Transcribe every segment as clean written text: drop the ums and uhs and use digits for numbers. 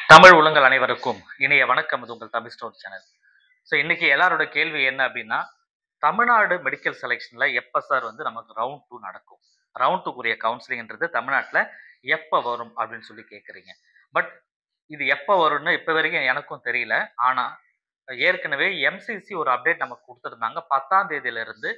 தமிழ் உள்ளங்கள் அனைவருக்கும் இனிய வணக்கம். இது உங்கள் தமிழ் ஸ்டோர் சேனல். ஸோ இன்னைக்கு எல்லாரோட கேள்வி என்ன அப்படின்னா, தமிழ்நாடு மெடிக்கல் செலெக்ஷன்ல எப்போ சார் வந்து நமக்கு ரவுண்ட் டூ நடக்கும்? ரவுண்ட் டூக்குரிய கவுன்சிலிங்ன்றது தமிழ்நாட்டில் எப்போ வரும் அப்படின்னு சொல்லி கேட்குறீங்க. பட் இது எப்போ வரும்னு இப்போ வரைக்கும் எனக்கும் தெரியல. ஆனால் ஏற்கனவே எம்சிசி ஒரு அப்டேட் நமக்கு கொடுத்துருந்தாங்க. 10ஆம் தேதியிலிருந்து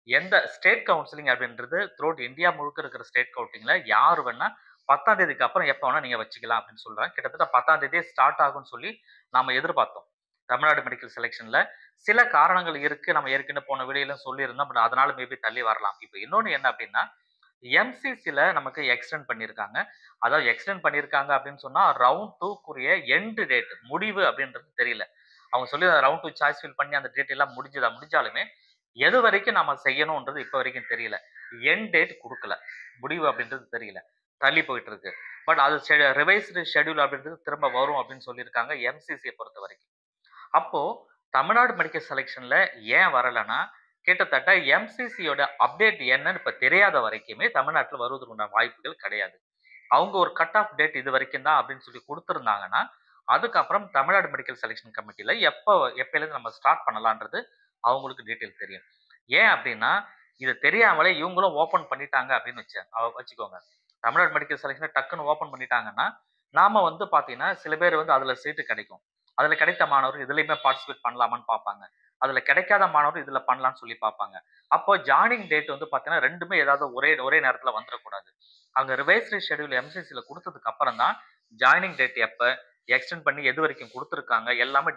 எந்த ஸ்டேட் கவுன்சிலிங் அப்படின்றது த்ரூஅவுட் இந்தியா முழுக்க இருக்கிற ஸ்டேட் கவுன்சிலிங்ல யார் வேணா 10ஆம் தேதிக்கு அப்புறம் எப்போ வேணா நீங்க வச்சுக்கலாம் அப்படின்னு சொல்றாங்க. கிட்டத்தட்ட 10ஆம் தேதியே ஸ்டார்ட் ஆகும்னு சொல்லி நாம எதிர்பார்த்தோம். தமிழ்நாடு மெடிக்கல் செலெக்ஷன்ல சில காரணங்கள் இருக்கு. நம்ம ஏற்கனவே போன வீடியோல சொல்லியிருந்தோம். பட் அதனால மேபி தள்ளி வரலாம். இப்போ இன்னொன்னு என்ன அப்படின்னா, எம்சிசில நமக்கு எக்ஸ்டெண்ட் பண்ணியிருக்காங்க. அதாவது எக்ஸ்டெண்ட் பண்ணியிருக்காங்க அப்படின்னு சொன்னா ரவுண்ட் டூக்குரிய எண்ட் டேட் முடிவு அப்படின்றது தெரியல. அவங்க சொல்லி ரவுண்ட் டூ சாய்ஸ் ஃபில் பண்ணி அந்த டேட் எல்லாம் முடிஞ்சாலுமே எது வரைக்கும் நம்ம செய்யணும்ன்றது இப்போ வரைக்கும் தெரியல. எண்ட் டேட் கொடுக்கல. முடிவு அப்படின்றது தெரியல. தள்ளி போயிட்டு இருக்கு. பட் அது ரிவைஸ்டு ஷெட்யூல் அப்படின்றது திரும்ப வரும் அப்படின்னு சொல்லியிருக்காங்க எம்சிசியை பொறுத்த வரைக்கும். அப்போ தமிழ்நாடு மெடிக்கல் செலெக்ஷன்ல ஏன் வரலன்னா, கிட்டத்தட்ட எம்சிசியோட அப்டேட் என்னன்னு இப்ப தெரியாத வரைக்குமே தமிழ்நாட்டில் வருவதற்குண்டான வாய்ப்புகள் கிடையாது. அவங்க ஒரு கட் ஆஃப் டேட் இது வரைக்கும் தான் அப்படின்னு சொல்லி கொடுத்துருந்தாங்கன்னா, அதுக்கப்புறம் தமிழ்நாடு மெடிக்கல் செலெக்ஷன் கமிட்டில எப்பயிலேருந்து நம்ம ஸ்டார்ட் பண்ணலான்றது அவங்களுக்கு டீட்டெயில் தெரியும். ஏன் அப்படின்னா, இது தெரியாமலே இவங்களும் ஓப்பன் பண்ணிட்டாங்க அப்படின்னு வச்சுக்கோங்க. தமிழ்நாடு மெடிக்கல் செலெக்ஷனை டக்குன்னு ஓப்பன் பண்ணிட்டாங்கன்னா, நாம வந்து பார்த்தீங்கன்னா, சில பேர் வந்து அதுல சீட்டு கிடைக்கும். அதுல கிடைத்த மாணவர்கள் இதுலயுமே பார்ட்டிசிபேட் பண்ணலாமான்னு பார்ப்பாங்க. அதுல கிடைக்காத மாணவர்கள் இதுல பண்ணலாம்னு சொல்லி பார்ப்பாங்க. அப்போ ஜாயினிங் டேட் வந்து பார்த்தீங்கன்னா, 2மே ஏதாவது ஒரே ஒரே நேரத்துல வந்துரக்கூடாது. அவங்க ரிவைஸ்டு ஷெட்யூல் எம்சிசில குடுத்ததுக்கு அப்புறம் தான், ஜாயினிங் டேட் எப்ப, எக்ஸ்டெண்ட் பண்ணி எது வரைக்கும் குடுத்துருக்காங்க, எல்லாமே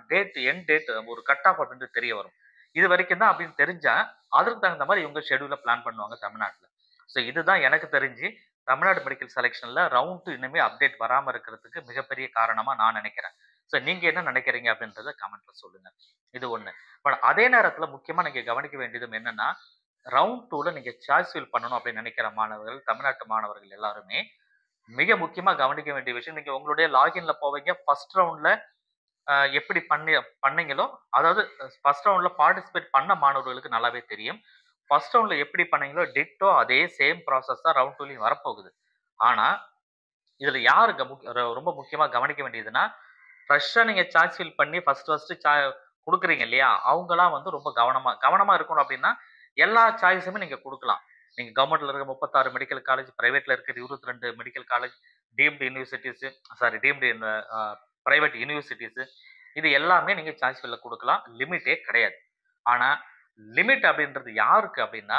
எண்ட் டேட் ஒரு கட் ஆஃப் அப்படின்றது தெரிய வரும். இது வரைக்கும் தான் அப்படின்னு தெரிஞ்சா, அதற்கு தகுந்த மாரி இவங்க ஷெட்யூல பிளான் பண்ணுவாங்க தமிழ்நாட்டுல. ஸோ இதுதான் எனக்கு தெரிஞ்சு, தமிழ்நாடு மெடிக்கல் செலெக்ஷன்ல ரவுண்ட் 2 இனிமே அப்டேட் வராம இருக்கிறதுக்கு மிகப்பெரிய காரணமா நான் நினைக்கிறேன். ஸோ நீங்க என்ன நினைக்கிறீங்க அப்படின்றத கமெண்ட்ல சொல்லுங்க. இது ஒண்ணு. பட் அதே நேரத்துல முக்கியமா நீங்க கவனிக்க வேண்டியது என்னன்னா, ரவுண்ட் 2ல நீங்க சாய்ஸ் ஃபில் பண்ணணும் அப்படின்னு நினைக்கிற மாணவர்கள், தமிழ்நாட்டு மாணவர்கள் எல்லாருமே மிக முக்கியமா கவனிக்க வேண்டிய விஷயம், நீங்க உங்களுடைய லாகின்ல போவீங்க. ஃபர்ஸ்ட் ரவுண்ட்ல எப்படி பண்ணீங்களோ, அதாவது ஃபர்ஸ்ட் ரவுண்ட்ல பார்ட்டிசிபேட் பண்ண மாணவர்களுக்கு நல்லாவே தெரியும். ஃபர்ஸ்ட் ரவுண்ட்ல எப்படி பண்ணீங்களோ டிட்டோ அதே சேம் ப்ராசஸ் தான் ரவுண்ட் 2லயும் வரப்போகுது. ஆனா, இதுல யாரு ரொம்ப முக்கியமா கவனிக்க வேண்டியதுன்னா, ஃப்ரெஷ்ஷா நீங்க சாய்ஸ் ஃபில் பண்ணி ஃபர்ஸ்ட் குடுக்குறீங்க இல்லையா? அவங்கலாம் வந்து ரொம்ப கவனமா கவனமா இருக்கணும் அப்படின்னா, எல்லா சாய்ஸுமே நீங்க குடுக்கலாம். நீங்க கவர்ன்மெண்ட்ல இருக்க 36 மெடிக்கல் காலேஜ், பிரைவேட்ல இருக்கிற 22 medical college, deemed universities deemed private universities இது எல்லாமே நீங்க சாய்ஸ் ஃபில்ல குடுக்கலாம். லிமிட்டே கிடையாது. ஆனா, லிமிட் அப்படின்றது யாருக்கு அப்படின்னா,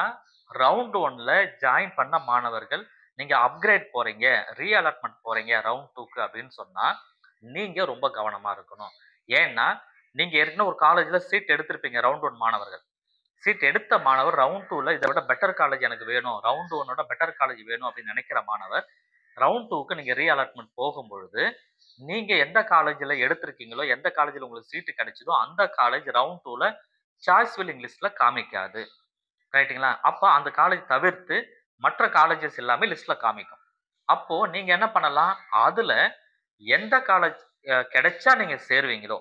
ரவுண்ட் 1ல ஜாயின் பண்ண மாணவர்கள், நீங்க அப்கிரேட் போறீங்க, அலாட்மென்ட் போறீங்க ரவுண்ட் 2க்கு அப்படின்னு சொன்னா, நீங்க ரொம்ப கவனமா இருக்கணும். ஏன்னா, நீங்க ஏற்கனவே ஒரு காலேஜ்ல சீட் எடுத்திருப்பீங்க ரவுண்ட் 1 மாணவர்கள். சீட் எடுத்த மாணவர் ரவுண்ட் 2ல இத விட பெட்டர் காலேஜ் எனக்கு வேணும். ரவுண்ட் 1ஓட பெட்டர் காலேஜ் வேணும் அப்படின்னு நினைக்கிற மாணவர், ரவுண்ட் 2க்கு நீங்க அலாட்மென்ட் போகும்பொழுது, நீங்க எந்த காலேஜ்ல எடுத்திருக்கீங்களோ, எந்த காலேஜ்ல உங்களுக்கு சீட் கிடைச்சதோ, அந்த காலேஜ் ரவுண்ட் 2ல சாய்ஸ் ஃபில்லிங் லிஸ்ட்ல காமிக்காது. ரைட்டுங்களா? அப்ப அந்த காலேஜ் தவிர்த்து மற்ற காலேஜஸ் எல்லாமே லிஸ்ட்ல காமிக்கும். அப்போ நீங்க என்ன பண்ணலாம்? அதுல எந்த காலேஜ் கிடைச்சா நீங்க சேருவீங்களோ,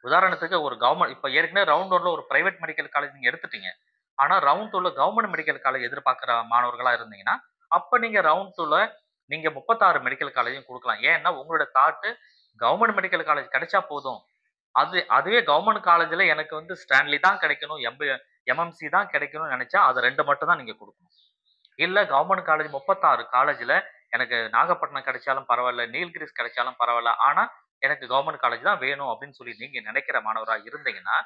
உதாரணத்துக்கு ஒரு கவர்ன்மென்ட் இப்ப ஏற்கனவே ரவுண்ட் 1ல ஒரு பிரைவேட் மெடிக்கல் காலேஜ் நீங்க எடுத்துட்டீங்க. ஆனா ரவுண்ட் 2ல கவர்ன்மென்ட் மெடிக்கல் காலேஜ் எதிர்பார்க்கிற மாணவர்களா இருந்தீங்கன்னா, அப்ப நீங்க ரவுண்ட் 2ல நீங்க 36 மெடிக்கல் காலேஜும் குடுக்கலாம். ஏன்னா உங்களோட தாட் கவர்ன்மென்ட் மெடிக்கல் காலேஜ் கிடைச்சா போதும். அதுவே கவர்ன்மென்ட் காலேஜ்ல எனக்கு வந்து ஸ்டான்லி தான் கிடைக்கணும், எம்எம்சி தான் கிடைக்கணும்னு நினைச்சா, அது 2 மட்டும் தான் நீங்க குடுக்கணும். இல்ல கவர்ன்மென்ட் காலேஜ் 36 காலேஜ்ல எனக்கு நாகப்பட்டினம் கிடைச்சாலும் பரவால்ல, நீல்கிரிஸ் கிடைச்சாலும் பரவால்ல. ஆனா, எனக்கு கவர்ன்மென்ட் காலேஜ் தான் வேணும் அப்படின்னு சொல்லி நீங்க நினைக்கிற மாணவரா இருந்தீங்கன்னா,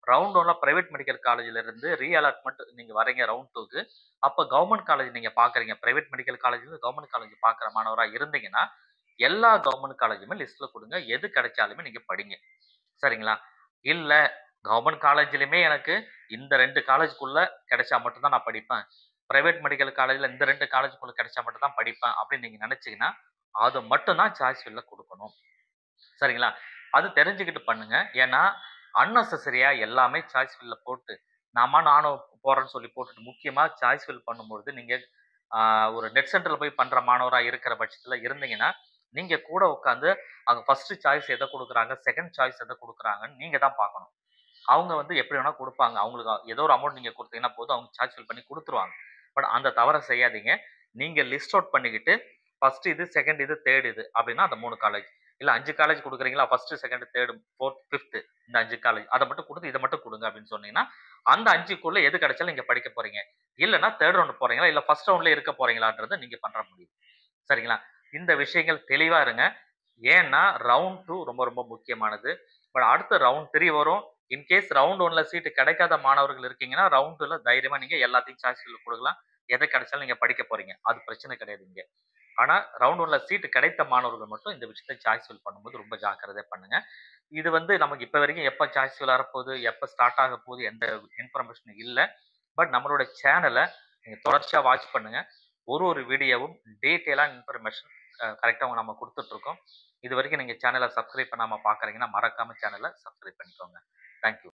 ரவுண்ட் 1ல பிரைவேட் மெடிக்கல் காலேஜ்ல இருந்து அலாட்மென்ட் நீங்க வரீங்க ரவுண்ட் 2க்கு. அப்ப கவர்ன்மென்ட் காலேஜ் நீங்க பார்க்குறீங்க. பிரைவேட் மெடிக்கல் காலேஜ்ல கவர்ன்மென்ட் காலேஜ் பார்க்குற மாணவரா இருந்தீங்கன்னா, எல்லா கவர்ன்மென்ட் காலேஜுமே லிஸ்ட்ல குடுங்க. எது கிடைச்சாலுமே நீங்க படிங்க. சரிங்களா? இல்ல கவர்ன்மென்ட் காலேஜ்லயுமே எனக்கு இந்த 2 காலேஜ்க்குள்ள கிடைச்சா மட்டும் தான் நான் படிப்பேன். பிரைவேட் மெடிக்கல் காலேஜ்ல இந்த 2 காலேஜ்க்குள்ள கிடைச்சா மட்டும் தான் படிப்பேன் அப்படின்னு நீங்க நினைச்சீங்கன்னா, அது மட்டும் தான் சாய்ஸ் ஃபில்ல குடுக்கணும். சரிங்களா? அது தெரிஞ்சுக்கிட்டு பண்ணுங்க. ஏன்னா, அன்னெசசரியா எல்லாமே சாய்ஸ் ஃபில்ல போட்டு, நானும் போறேன்னு சொல்லி போட்டுட்டு, முக்கியமா சாய்ஸ் ஃபில் பண்ணும்பொழுது நீங்க ஆ ஒரு நெட் சென்டர்ல போய் பண்ற மாணவரா இருக்கிற பட்சத்துல இருந்தீங்கன்னா, நீங்க கூட உட்கார்ந்து அவங்க ஃபர்ஸ்ட் சாய்ஸ் எத குடுக்குறாங்க, செகண்ட் சாய்ஸ் எத குடுக்குறாங்கன்னு நீங்க தான் பார்க்கணும். அவங்க வந்து எப்படி வேணா குடுப்பாங்க. அவங்களுக்கு ஏதோ ஒரு அமௌண்ட் நீங்க குடுத்தீங்கன்னா போதும், அவங்க சார்ஜ் ஃபில் பண்ணி குடுத்துருவாங்க. பட் அந்த தவற செய்யாதீங்க. நீங்க லிஸ்ட் அவுட் பண்ணிக்கிட்டு, ஃபர்ஸ்ட் இது, செகண்ட் இது, தேர்ட் இது அப்படின்னா அந்த 3 காலேஜ். இல்ல 5 காலேஜ் குடுக்குறீங்களா, 1, 2, 3, 4, 5 இந்த 5 காலேஜ். அத மட்டும் குடுத்து இத மட்டும் குடுங்க அப்படின்னு சொன்னீங்கன்னா, அந்த 5க்குள்ள எது கிடைச்சாலும் நீங்க படிக்க போறீங்க. இல்லன்னா 3 ரவுண்ட் போறீங்களா, இல்ல 1 ரவுண்ட்லயே இருக்க போறீங்களான்றத நீங்க பண்ற முடியும். சரிங்களா? இந்த விஷயங்கள் தெளிவா இருங்க. ஏன்னா, ரவுண்ட் 2 ரொம்ப ரொம்ப முக்கியமானது. பட் அடுத்து ரவுண்ட் 3 வரும். இன்கேஸ் ரவுண்ட் 1ல சீட் கிடைக்காத மாணவர்கள் இருக்கீங்கன்னா, ரவுண்ட் 2ல தைரியமா நீங்க எல்லாத்தையும் சாய்ஸ் ஃபில் குடுக்கலாம். எது கிடைச்சாலும் நீங்க படிக்க போறீங்க. அது பிரச்சனை கிடையாது இங்க. ஆனா, ரவுண்ட் 1ல சீட் கிடைத்த மாணவர்கள் மட்டும் இந்த விஷயத்த சாய்ஸ் ஃபில் பண்ணும்போது ரொம்ப ஜாக்கிரதையா பண்ணுங்க. இது வந்து நமக்கு இப்ப வரைக்கும் எப்ப சாய்ஸ் ஃபில் வரப்போகுது, எப்ப ஸ்டார்ட் ஆகப்போகுது, எந்த இன்ஃபர்மேஷனும் இல்ல. பட் நம்மளோட சேனல நீங்க தொடர்ச்சியா வாட்ச் பண்ணுங்க. ஒரு வீடியோவும் டீட்டெயிலான இன்ஃபர்மேஷன் கரெக்ட்டா நம்ம குடுத்துட்டு இருக்கோம். இதுவரைக்கும் நீங்க சேனல சப்ஸ்கிரைப் பண்ணாம பார்க்குறீங்கன்னா, மறக்காம சேனல சப்ஸ்கிரைப் பண்ணிக்கோங்க. Thank you.